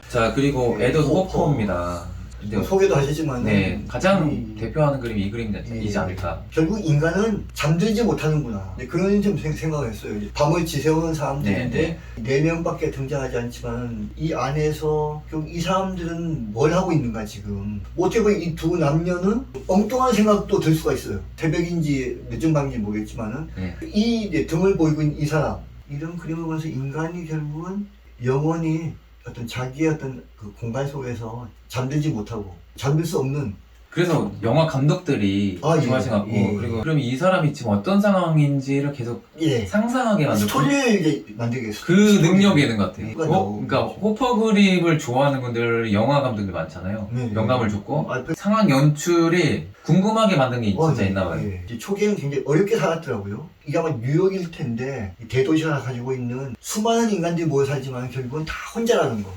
자, 그리고 네, 에드워드 호퍼. 호퍼입니다. 근데 소개도 하셨지만 네, 가장 대표하는 그림이 이 그림이지 않을까. 결국 인간은 잠들지 못하는구나. 네, 그런 좀 생각을 했어요. 이제 밤을 지새우는 사람들인데 네 명밖에 등장하지 않지만 이 안에서 결국 이 사람들은 뭘 하고 있는가 지금. 어떻게 보면 이 두 남녀는 엉뚱한 생각도 들 수가 있어요. 새벽인지 늦은 밤인지 모르겠지만은 이 이제 등을 보이고 있는 이 사람, 이런 그림을 보면서 인간이 결국은 영원히 어떤 자기의 어떤 그 공간 속에서 잠들지 못하고 잠들 수 없는. 그래서 영화 감독들이 좋아하신 것 같고, 그리고 그럼 이 사람이 지금 어떤 상황인지를 계속 상상하게 만들고 스토리를 이제 만들겠어요. 그 능력이 있는 것 같아요. 그러니까 그렇죠. 호퍼 그림을 좋아하는 분들 영화 감독들 많잖아요. 네, 영감을 줬고 상황 연출이 궁금하게 만든 게 진짜 있나 봐요. 초기에는 굉장히 어렵게 살았더라고요. 이게 아마 뉴욕일 텐데 이 대도시가 가지고 있는 수많은 인간들이 모여 살지만 결국은 다 혼자라는 거.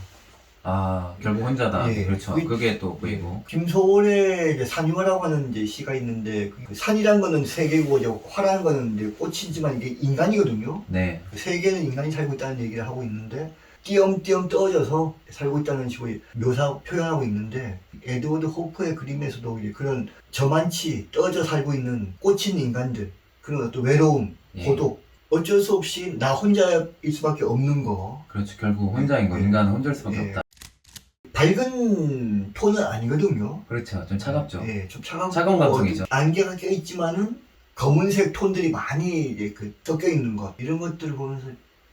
아, 결국 혼자다. 그렇죠. 그게 또 보이고. 김소월의 이제 산유화라고 하는 이제 시가 있는데, 그 산이란 거는 세계고 이제 화라는 거는 이제 꽃이지만 이게 인간이거든요. 네. 세계는 인간이 살고 있다는 얘기를 하고 있는데 띄엄띄엄 떨어져서 살고 있다는 식으로 표현하고 있는데, 에드워드 호퍼의 그림에서도 이제 그런 저만치 떨어져 살고 있는 꽂힌 인간들, 그런 어떤 외로움, 고독, 어쩔 수 없이 나 혼자일 수밖에 없는 거. 그렇죠. 결국 혼자인 거. 인간은 혼자일 수밖에 없다. 밝은 톤은 아니거든요. 그렇죠. 좀 차갑죠. 좀 차갑고 차가운 감성이죠. 안개가 껴있지만은 검은색 톤들이 많이 이제 섞여 있는 것, 이런 것들을 보면서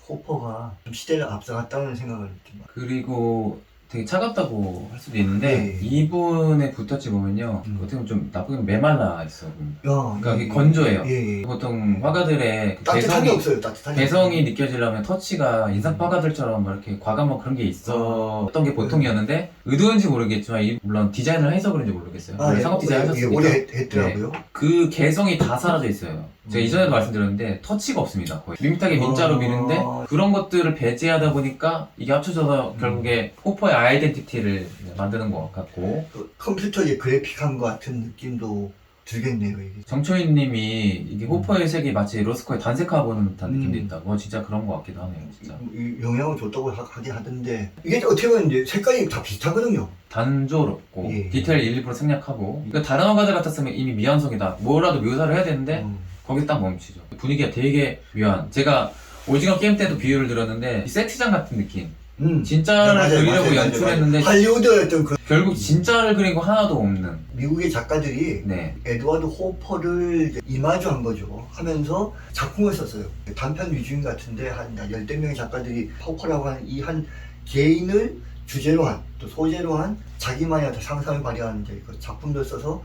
호퍼가 좀 시대를 앞서갔다는 생각을 좀. 그리고 되게 차갑다고 할 수도 있는데 이분의 붓터치 보면요, 어떻게 보면 좀 나쁘게 메말라 있어. 그러니까 이게 건조해요. 보통 화가들의 그 따뜻함이 없어요. 따뜻함이 개성이 느껴지려면 터치가 인상 화가들처럼 뭐 이렇게 과감한 그런 게 있었던 게 보통이었는데, 의도인지 모르겠지만 물론 디자인을 해서 그런지 모르겠어요. 상업 디자인 하셨으니까 오래 했더라고요. 그 개성이 다 사라져 있어요. 제가 이전에도 말씀드렸는데 터치가 없습니다. 거의 밋밋하게 민자로 미는데 그런 것들을 배제하다 보니까 이게 합쳐져서 결국에 호퍼의 아이덴티티를 만드는 것 같고, 컴퓨터에 그래픽한 것 같은 느낌도 들겠네요. 이게. 정초인 님이 이게 호퍼의 색이 마치 로스코의 단색화보는 듯한 느낌도 있다고. 진짜 그런 것 같기도 하네요. 진짜 영향을 줬다고 하긴 하던데, 이게 어떻게 보면 이제 색깔이 다 비슷하거든요. 단조롭고 디테일 일부러 생략하고. 그러니까 다른 화가들 같았으면 이미 미완성이다, 뭐라도 묘사를 해야 되는데 거기 딱 멈추죠. 분위기가 되게 묘한. 제가 오징어 게임 때도 비유를 들었는데 세트장 같은 느낌. 진짜를 그리려고 연출했는데 할리우드였던 결국 진짜를 그린 거 하나도 없는. 미국의 작가들이 에드워드 호퍼를 이마주한 거죠. 하면서 작품을 썼어요. 단편 위주인 것 같은데 한 10명의 작가들이 호퍼라고 하는 이 한 개인을 주제로 한, 또 소재로 한 자기만의 어떤 상상을 발휘하는 이제 그 작품들 써서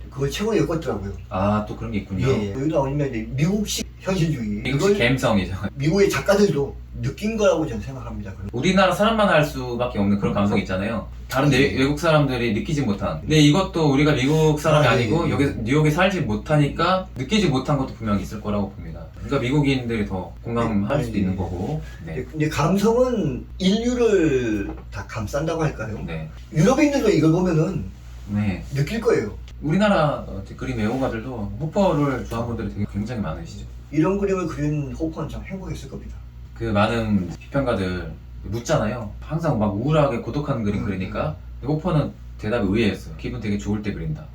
그걸 최고로 엮었더라고요. 아, 또 그런 게 있군요. 여기 나오면 이제 미국식 현실주의. 미국식 감성이죠. 미국의 작가들도 느낀 거라고 저는 생각합니다. 우리나라 사람만 할 수밖에 없는 그런 감성 있잖아요. 다른 외국 사람들이 느끼지 못한. 근데 이것도 우리가 미국 사람이 아니고 여기 뉴욕에 살지 못하니까 느끼지 못한 것도 분명히 있을 거라고 봅니다. 그러니까 미국인들이 더 공감할 수도 있는 거고. 근데 감성은 인류를 다 감싼다고 할까요? 유럽인들도 이걸 보면은 느낄 거예요. 우리나라 그림 애호가들도 호퍼를 좋아하는 분들이 되게 굉장히 많으시죠. 이런 그림을 그린 호퍼는 참 행복했을 겁니다. 그 많은 비평가들 묻잖아요. 항상 막 우울하게 고독한 그림 그리니까. 호퍼는 대답이 의외였어요. 기분 되게 좋을 때 그린다.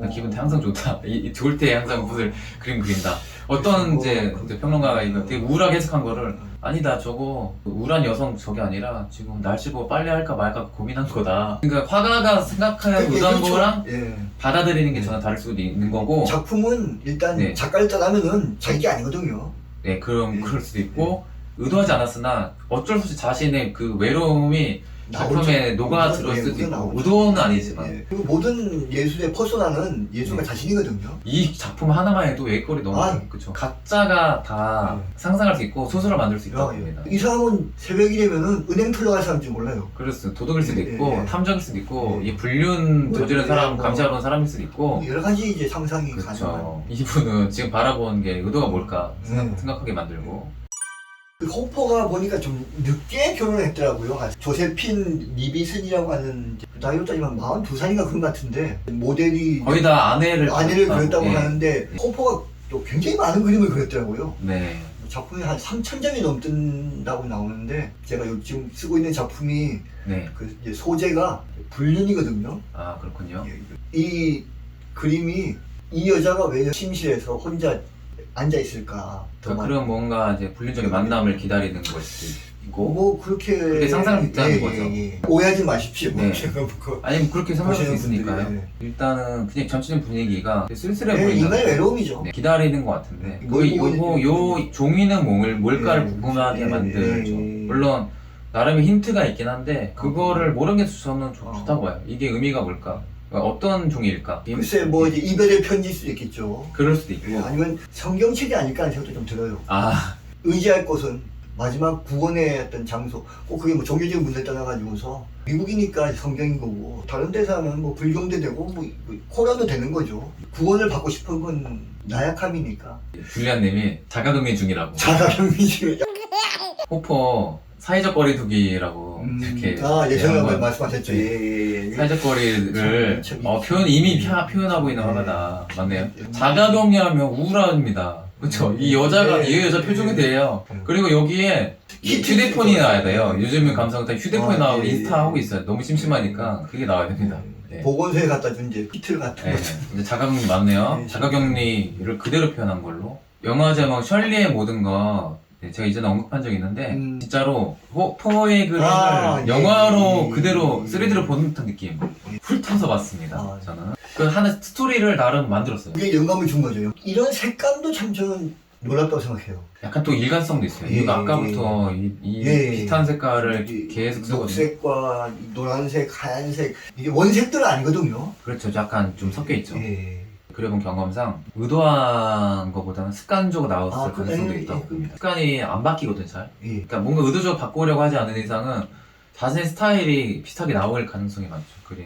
나 기분 항상 좋다. 좋을 때 항상 무슨 그림 그린다. 어떤 이제 평론가가 이거 되게 우울하게 해석한 거를, 아니다, 저거 우울한 여성 저게 아니라 지금 날씨 보고 빨래 할까 말까 고민한 거다. 그러니까 화가가 생각하는 의도한 거랑 받아들이는 게 전혀 다를 수도 있는 거고. 작품은 일단 작가를 따라하면은 자기 아니거든요. 그럴 수도 있고, 의도하지 않았으나 어쩔 수 없이 자신의 그 외로움이 작품에 녹아들을 수도 있고, 의도는 아니지만. 그리고 모든 예술의 퍼소나는 예술가 자신이거든요. 이 작품 하나만 해도 외꼴이 너무 그쵸. 각자가 다 상상할 수 있고 소설을 만들 수 있다고 봅니다. 이 사람은 새벽이 되면은 은행 털러 갈 사람인지 몰라요. 그렇습니다. 도둑일 수도 있고 탐정일 수도 있고 이 불륜 저지른 사람 감시하러 온 사람일 수도 있고, 여러 가지 이제 상상이 가능한. 이분은 지금 바라본 게 의도가 뭘까 생각하게 만들고. 호퍼가 보니까 좀 늦게 결혼을 했더라고요. 조세핀 리비슨이라고 하는, 나이로 따지면 42살인가 그런 것 같은데, 모델이 거의 다 아내를 그렸다고 하는데 호퍼가 또 굉장히 많은 그림을 그렸더라고요. 작품이 한 3,000점이 넘는다고 나오는데 제가 지금 쓰고 있는 작품이 네. 그 이제 소재가 불륜이거든요. 아, 그렇군요. 이 그림이 이 여자가 왜 침실에서 혼자 앉아 있을까? 그러니까 그런 뭔가 이제 불륜적인 만남을 기다리는 것이 있고, 뭐 그렇게 상상을 했다는 거죠. 오해하지 마십시오. 네. 제가 그 아니면 그렇게 생각할 수 보시는 있으니까요. 분들이, 일단은 그냥 전체적인 분위기가 쓸쓸해 네, 보인다. 인간의 외로움이죠. 네, 기다리는 것 같은데 뭘 요 종이는 뭘까를 네. 궁금하게 네. 만들죠. 네. 물론 나름의 힌트가 있긴 한데 그거를 모르는 게 저는 어. 좋다고 봐요. 이게 의미가 뭘까? 어떤 종일까? 글쎄 뭐 이제 이별의 편지일 수도 있겠죠. 그럴 수도 있고. 아니면 성경책이 아닐까 하는 생각도 좀 들어요. 아, 의지할 곳은 마지막 구원의 어떤 장소. 꼭 그게 뭐 종교적인 문제 떠나가지고서 미국이니까 성경인 거고 다른 데서는 뭐 불경도 되고 뭐 코란도 되는 거죠. 구원을 받고 싶은 건 나약함이니까. 줄리안님이 자가격리 중이라고. 자가격리. 호퍼 사회적 거리두기라고 이렇게 예전에 한번 말씀하셨죠. 예. 사회적 거리를 참, 이미 표현하고 있는 화가다. 맞네요. 자가격리하면 우울합니다. 그렇죠. 이 여자가 이 여자 표정이 돼요. 그리고 여기에 휴대폰이 나와야 돼요. 요즘은 감성은 휴대폰이 나오고 인스타 하고 있어요. 너무 심심하니까 그게 나와야 됩니다. 네. 보건소에 갖다 준 이제 키트를 같은 네. 거. 이제 자가격리 맞네요. 네, 자가격리를 그대로 표현한 걸로. 영화 제목 셜리의 모든 것. 네, 제가 이전에 언급한 적이 있는데 진짜로 포의 그림을 영화로 그대로 3D로 보는 듯한 느낌 훑어서 봤습니다. 저는 그 하는 스토리를 나름 만들었어요. 그게 영감을 준 거죠. 이런 색감도 참 저는 놀랍다고 생각해요. 약간 또 일관성도 있어요. 이거 아까부터 이 비슷한 색깔을 계속 쓰거든요. 녹색과 노란색, 하얀색 이게 원색들은 아니거든요. 그렇죠. 약간 좀 섞여 있죠. 예. 그려본 경험상 의도한 것보다는 습관적으로 나왔을 가능성도 있다고 봅니다. 습관이 안 바뀌거든 잘. 그러니까 뭔가 의도적으로 바꾸려고 하지 않는 이상은 자신의 스타일이 비슷하게 나올 가능성이 많죠. 그림.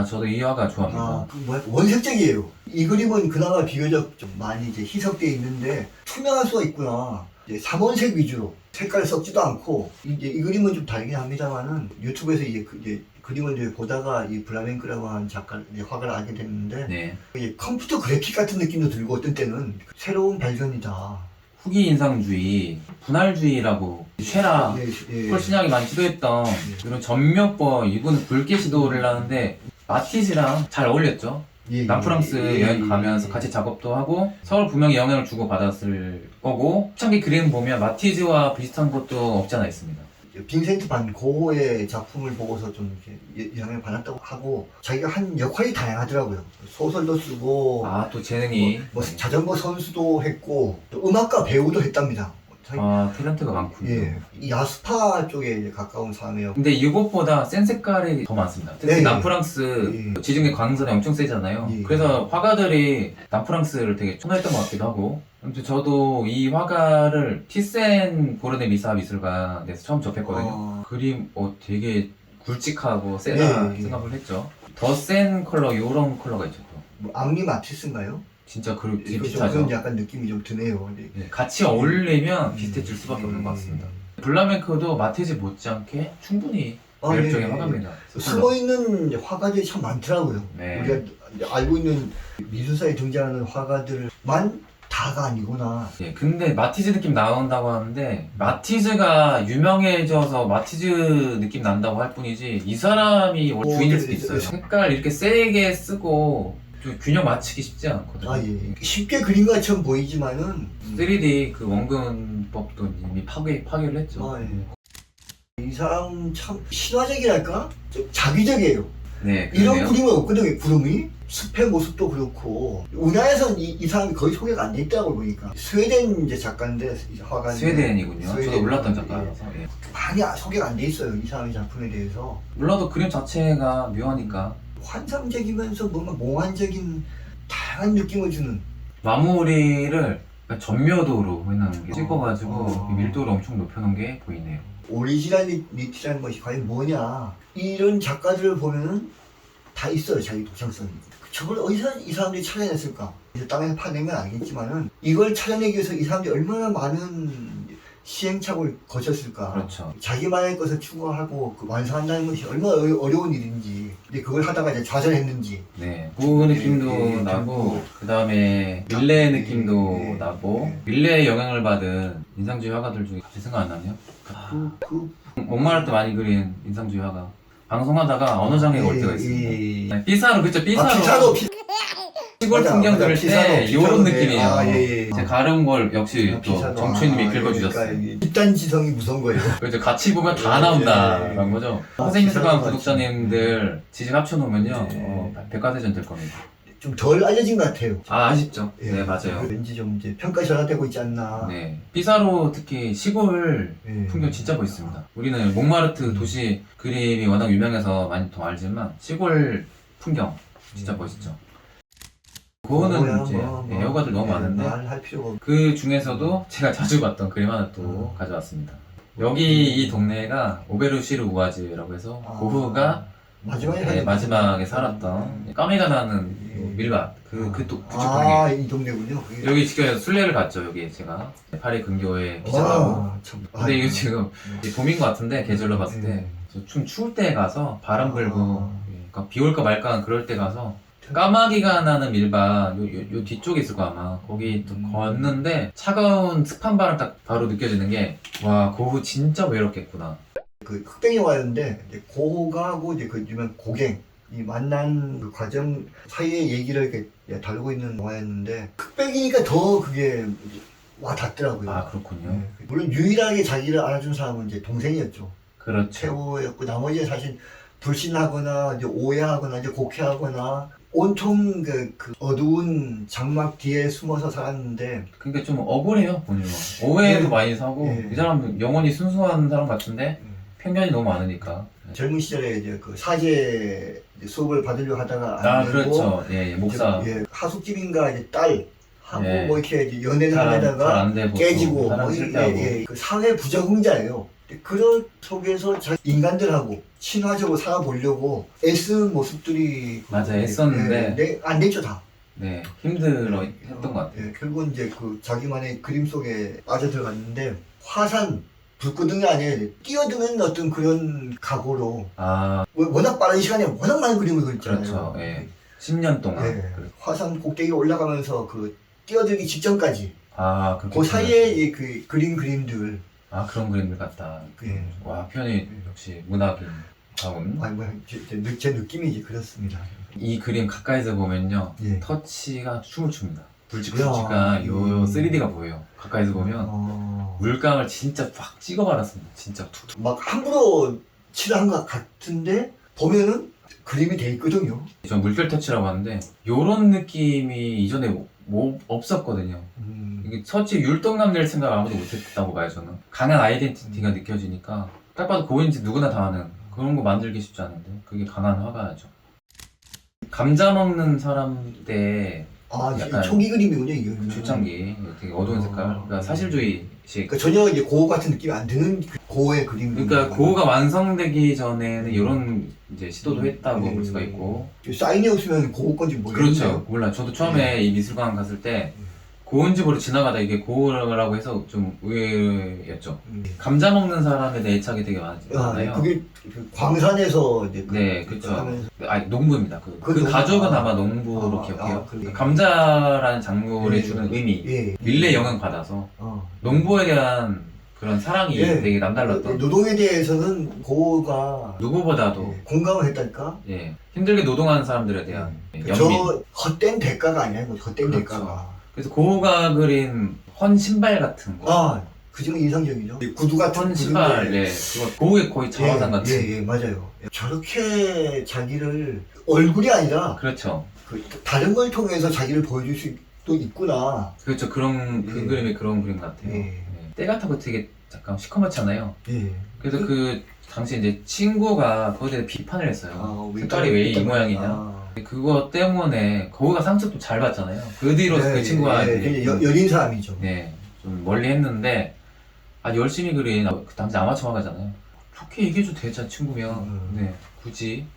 저도 이 화가 좋아합니다. 원색적이에요. 이 그림은 그나마 비교적 좀 많이 이제 희석되어 있는데 투명할 수가 있구나. 이제 삼원색 위주로 색깔을 섞지도 않고 이제 이 그림은 좀 다르긴 합니다만은 유튜브에서 이제 그림을 이제 보다가 이 블라멩크라고 하는 화가를 알게 됐는데 네. 이게 컴퓨터 그래픽 같은 느낌도 들고 어떤 때는 새로운 발견이다. 후기 인상주의, 분할주의라고 쉐라, 폴신약이 많이 시도했던 이런 전면법 이분은 굵게 시도를 하는데 마티즈랑 잘 어울렸죠. 남프랑스 여행 가면서 같이 작업도 하고 서울 분명히 영향을 주고 받았을 거고 초창기 그림 보면 마티즈와 비슷한 것도 없지 않아 있습니다. 빈센트 반 고흐의 작품을 보고서 좀 이렇게 영향을 받았다고 하고 자기가 한 역할이 다양하더라고요. 소설도 쓰고 또 재능이 자전거 선수도 했고 또 음악가 배우도 했답니다. 탤런트가 많군요. 예, 이 야스파 쪽에 이제 가까운 사람이에요. 근데 이것보다 센 색깔이 더 많습니다. 특히 남프랑스 지중해 광선이 엄청 세잖아요. 그래서 화가들이 남프랑스를 되게 촌화했던 것 같기도 하고. 아무튼 저도 이 화가를 티센 고르네 미사 미술관에서 처음 접했거든요. 그림 되게 굵직하고 세다 생각을 했죠. 더 센 컬러 이런 컬러가 있죠. 또. 앙리 마티스인가요? 진짜 되게 비슷하죠. 그런 약간 느낌이 좀 드네요. 같이 어울리면 비슷해질 수밖에 없는 것 같습니다. 블라멩크도 마티즈 못지않게 충분히 매력적인 화가입니다. 숨어있는 화가들이 참 많더라고요. 네. 우리가 알고 있는 미술사에 등장하는 화가들만 다가 아니구나. 근데 마티즈 느낌 나온다고 하는데 마티즈가 유명해져서 마티즈 느낌 난다고 할 뿐이지 이 사람이 주인일 수도 있어요. 색깔 이렇게 세게 쓰고 좀 균형 맞추기 쉽지 않거든요. 쉽게 그린 것처럼 보이지만은 3D 그 원근법도 이미 파괴를 했죠. 이 사람 참 신화적이랄까? 좀 자기적이에요. 네, 이런 그림은 없거든요. 구름이 숲의 모습도 그렇고 우리나라에서는 이 사람이 거의 소개가 안 돼 있다고 보니까 스웨덴 이제 작가인데 화가인데 스웨덴이군요. 저도 몰랐던 작가라서 많이 소개가 안 돼 있어요. 이 사람의 작품에 대해서. 몰라도 그림 자체가 묘하니까 환상적이면서 뭔가 몽환적인 다양한 느낌을 주는 마무리를 전묘도로 해놓은 게 찍어가지고 밀도를 엄청 높여놓은 게 보이네요. 오리지널리티라는 것이 과연 뭐냐. 이런 작가들을 보면은 다 있어요. 자기 독창성이. 저걸 어디서 이 사람들이 찾아냈을까. 이제 땅에서 파낸 건 아니겠지만은 이걸 찾아내기 위해서 이 사람들이 얼마나 많은 시행착오를 거쳤을까. 그렇죠. 자기만의 것을 추구하고 그 완성한다는 것이 얼마나 어려운 일인지. 근데 그걸 하다가 이제 좌절했는지. 네, 그 느낌도 예, 나고 그 다음에 밀레 느낌도 예, 나고 예. 밀레의 영향을 받은 인상주의 화가들 중에 갑자기 생각 안 나네요. 목마를 때 많이 그린 인상주의 화가 방송하다가 언어 장애가 올 때가 있습니다. 네, 삐사로 그쵸 삐사로 시골 맞아, 풍경 맞아. 들을 때 피사로, 이런 네. 느낌이에요. 아, 예, 예. 제가 가른 걸 역시 또 정춘님이 긁어주셨어요. 그러니까 집단지성이 무서운 거예요. 그래서 같이 보면 다 나온다라는 거죠. 선생님들과 기사가 구독자님들 지식 합쳐놓으면요 네. 백과대전 될 겁니다. 좀 덜 알려진 것 같아요. 아쉽죠. 예. 네 맞아요. 왠지 좀 이제 평가 전환되고 있지 않나. 네 삐사로 특히 시골 예. 풍경 진짜 멋있습니다. 우리는 몽마르트 도시 그림이 워낙 유명해서 많이 더 알지만 시골 풍경 진짜 멋있죠. 그거는 이제 애호가들 너무 많은데 말할 필요가 없. 그 중에서도 제가 자주 봤던 그림 하나 또 가져왔습니다. 여기 이 동네가 오베르시르 우아즈라고 해서 고흐가 마지막에 살았던 까메가 나는 밀밭 그쪽 방에 이 동네군요. 여기 지금 순례를 갔죠. 여기 제가 파리 근교에 기차하고 근데 이거 지금 봄인 것 같은데 계절로 봤을 때 좀 추울 때 가서 바람 불고 그러니까 비 올까 말까 그럴 때 가서 까마귀가 나는 밀밭 요 뒤쪽에 있을 거 아마 거기 또 걷는데 차가운 습한 바람 딱 바로 느껴지는 게 와 고흐 진짜 외롭겠구나. 그 흑백이 와였는데 이제 고가하고 이제 그 유명 고갱 이 만난 그 과정 사이의 얘기를 이렇게 다루고 있는 영화였는데 흑백이니까 더 그게 와 닿더라고요. 아 그렇군요. 네. 물론 유일하게 자기를 알아준 사람은 이제 동생이었죠. 그렇죠. 최후였고 나머지는 사실 불신하거나 이제 오해하거나 이제 곡해하거나 온통 그 어두운 장막 뒤에 숨어서 살았는데 그러니까 좀 억울해요 본인은. 오해도 많이 사고 네. 이 사람은 영원히 순수한 사람 같은데 편견이 너무 많으니까. 젊은 시절에 이제 그 사제 수업을 받으려고 하다가 안 되고 그렇죠. 예, 목사 이제 하숙집인가 이제 딸 하고 예. 뭐 이렇게 이제 연애를 잘 하다가 안 되고 깨지고 사람 뭐 실패하고. 그 사회 부적응자예요. 그런 속에서 인간들하고 친화적으로 살아보려고 애쓰는 모습들이 맞아 애썼는데 안 됐죠 다. 네 힘들어 했던 것 같아요. 결국은 이제 그 자기만의 그림 속에 빠져들어갔는데 화산 불구덩이 안에 뛰어드는 어떤 그런 각오로 아 워낙 빠른 시간에 워낙 많은 그림을 그렸잖아요. 그렇죠. 예. 10년 동안. 화산 꼭대기 올라가면서 그 뛰어들기 직전까지 아 그렇게 그 사이에 이 그 그림들 아 그런 그림들 같다. 예. 와 표현이 역시 문학인 다운. 아니 뭐 제 느낌이 이제 그렇습니다. 이 그림 가까이서 보면요 예. 터치가 춤을 춥니다. 굵직굵직한 요 3D가 보여요. 가까이서 보면 물감을 진짜 확 찍어발랐습니다. 진짜 툭툭. 막 함부로 칠한 것 같은데 보면은 그림이 돼 있거든요. 전 물결 터치라고 하는데 요런 느낌이 이전에 없었거든요. 이게 터치 율동감 낼 생각 아무도 못했다고 봐요 저는. 강한 아이덴티티가 느껴지니까 딱 봐도 고인지 누구나 다 아는 그런 거 만들기 쉽지 않은데 그게 강한 화가죠. 감자 먹는 사람 때 약간 초기 그림이군요 이게. 출장기 되게 어두운 색깔. 그러니까 사실주의식. 그러니까 전혀 이제 고흐 같은 느낌이 안 드는 고흐의 그림. 그러니까 고흐가 완성되기 전에는 이런 이제 시도도 했다고 볼 수가 있고. 사인이 없으면 고흐 건지 모르겠어요. 그렇죠. 몰라. 저도 처음에 이 미술관 갔을 때 고흐인지 모르고 지나가다 이게 고흐라고 해서 좀 의외였죠. 감자 먹는 사람에 대해 애착이 되게 많아요. 그게 그 광산에서 이제 네, 그렇죠. 하면서 아니 농부입니다. 그 가족은 아마 농부로 기억해요. 그래. 감자라는 작물에 예. 주는 의미, 예. 밀레 영향 받아서 농부에 대한 그런 사랑이 예. 되게 남달랐던. 노동에 대해서는 고흐가 누구보다도 공감을 했다니까. 예, 힘들게 노동하는 사람들에 대한 연민. 저 헛된 대가가 아니야, 헛된 그렇죠. 대가가. 그래서 고흐가 그린 헌 신발 같은 거. 그 점은 인상적이죠. 구두 같은 헌 신발, 예, 그거 고흐의 거의 자화상 같은. 예, 맞아요. 저렇게 자기를 얼굴이 아니라 그렇죠. 다른 걸 통해서 자기를 보여줄 수도 있구나. 그렇죠. 그런 그 그림이 그런 그림 같아요. 예. 때 같고 되게 약간 시커멓잖아요. 예. 그래서 그 당시 이제 친구가 거기에 대해 비판을 했어요. 색깔이 왜 이 모양이냐. 그거 때문에 거기가 상처도 잘 받잖아요. 그 뒤로 그 친구가 여린 사람이죠. 네, 좀 멀리 했는데 열심히 그린 그 당시 아마추어 화가잖아요. 좋게 얘기해줘도 되잖아 친구면. 네, 굳이.